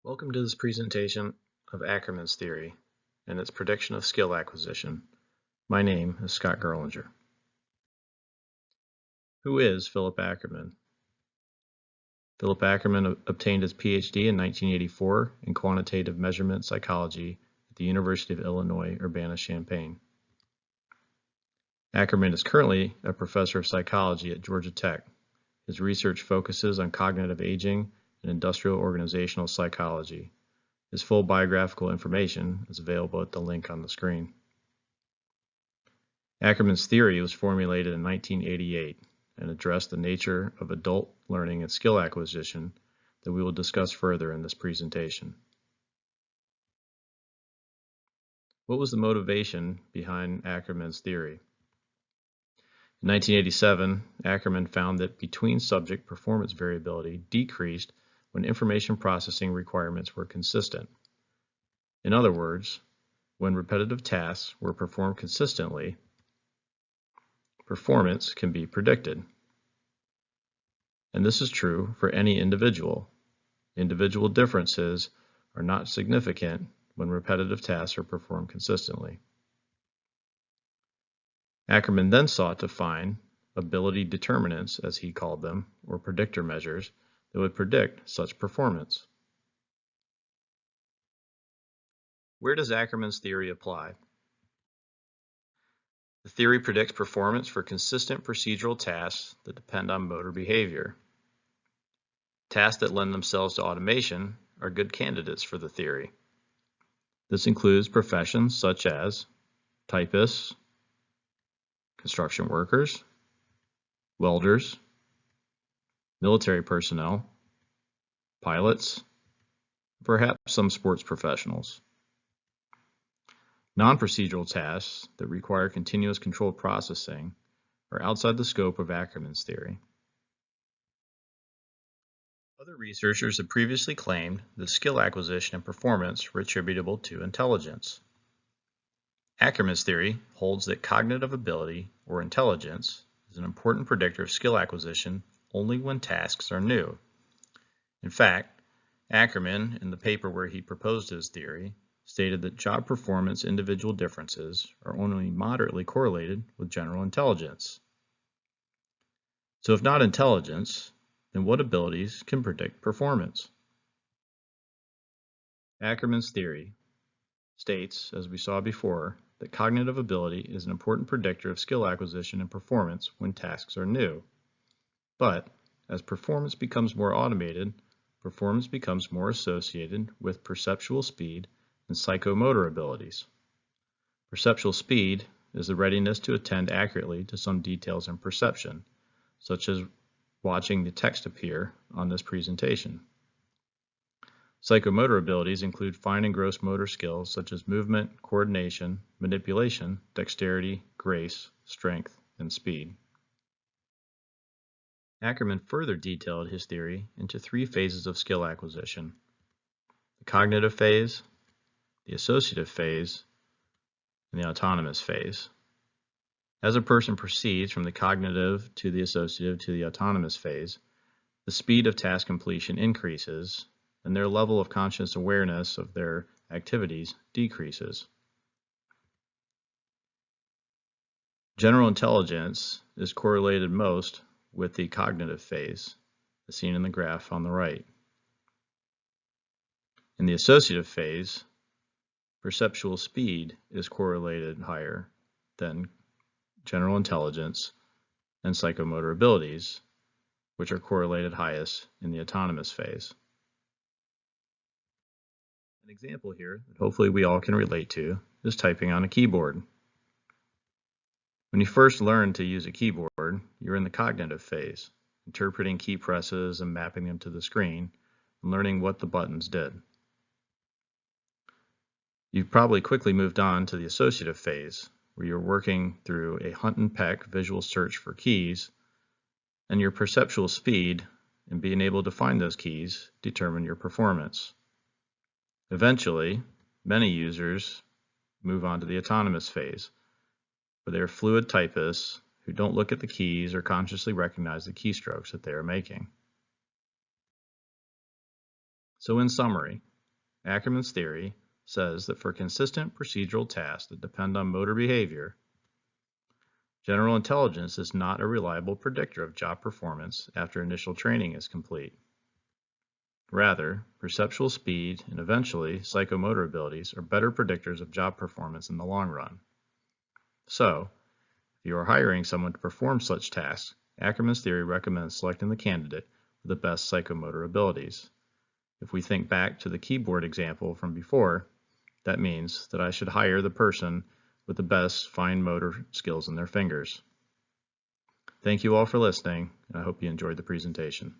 Welcome to this presentation of Ackerman's theory and its prediction of skill acquisition. My name is Scott Gerlinger. Who is Philip Ackerman? Philip Ackerman obtained his PhD in 1984 in quantitative measurement psychology at the University of Illinois, Urbana-Champaign. Ackerman is currently a professor of psychology at Georgia Tech. His research focuses on cognitive aging and industrial organizational psychology. His full biographical information is available at the link on the screen. Ackerman's theory was formulated in 1988 and addressed the nature of adult learning and skill acquisition that we will discuss further in this presentation. What was the motivation behind Ackerman's theory? In 1987, Ackerman found that between subject performance variability decreased when information processing requirements were consistent. In other words, when repetitive tasks were performed consistently, performance can be predicted. And this is true for any individual. Individual differences are not significant when repetitive tasks are performed consistently. Ackerman then sought to find ability determinants, as he called them, or predictor measures, that would predict such performance. Where does Ackerman's theory apply? The theory predicts performance for consistent procedural tasks that depend on motor behavior. Tasks that lend themselves to automation are good candidates for the theory. This includes professions such as typists, construction workers, welders, military personnel, pilots, perhaps some sports professionals. Non-procedural tasks that require continuous controlled processing are outside the scope of Ackerman's theory. Other researchers have previously claimed that skill acquisition and performance were attributable to intelligence. Ackerman's theory holds that cognitive ability, or intelligence, is an important predictor of skill acquisition only when tasks are new. In fact, Ackerman, in the paper where he proposed his theory, stated that job performance individual differences are only moderately correlated with general intelligence. So if not intelligence, then what abilities can predict performance? Ackerman's theory states, as we saw before, that cognitive ability is an important predictor of skill acquisition and performance when tasks are new. But as performance becomes more automated, performance becomes more associated with perceptual speed and psychomotor abilities. Perceptual speed is the readiness to attend accurately to some details in perception, such as watching the text appear on this presentation. Psychomotor abilities include fine and gross motor skills such as movement, coordination, manipulation, dexterity, grace, strength, and speed. Ackerman further detailed his theory into three phases of skill acquisition: the cognitive phase, the associative phase, and the autonomous phase. As a person proceeds from the cognitive to the associative to the autonomous phase, the speed of task completion increases and their level of conscious awareness of their activities decreases. General intelligence is correlated most with the cognitive phase, as seen in the graph on the right. In the associative phase, perceptual speed is correlated higher than general intelligence and psychomotor abilities, which are correlated highest in the autonomous phase. An example here that hopefully we all can relate to is typing on a keyboard. When you first learn to use a keyboard, you're in the cognitive phase, interpreting key presses and mapping them to the screen and learning what the buttons did. You've probably quickly moved on to the associative phase, where you're working through a hunt and peck visual search for keys, and your perceptual speed in being able to find those keys determine your performance. Eventually, many users move on to the autonomous phase, where they are fluid typists who don't look at the keys or consciously recognize the keystrokes that they are making. So in summary, Ackerman's theory says that for consistent procedural tasks that depend on motor behavior, general intelligence is not a reliable predictor of job performance after initial training is complete. Rather, perceptual speed and eventually psychomotor abilities are better predictors of job performance in the long run. So, if you are hiring someone to perform such tasks, Ackerman's theory recommends selecting the candidate with the best psychomotor abilities. If we think back to the keyboard example from before, that means that I should hire the person with the best fine motor skills in their fingers. Thank you all for listening, and I hope you enjoyed the presentation.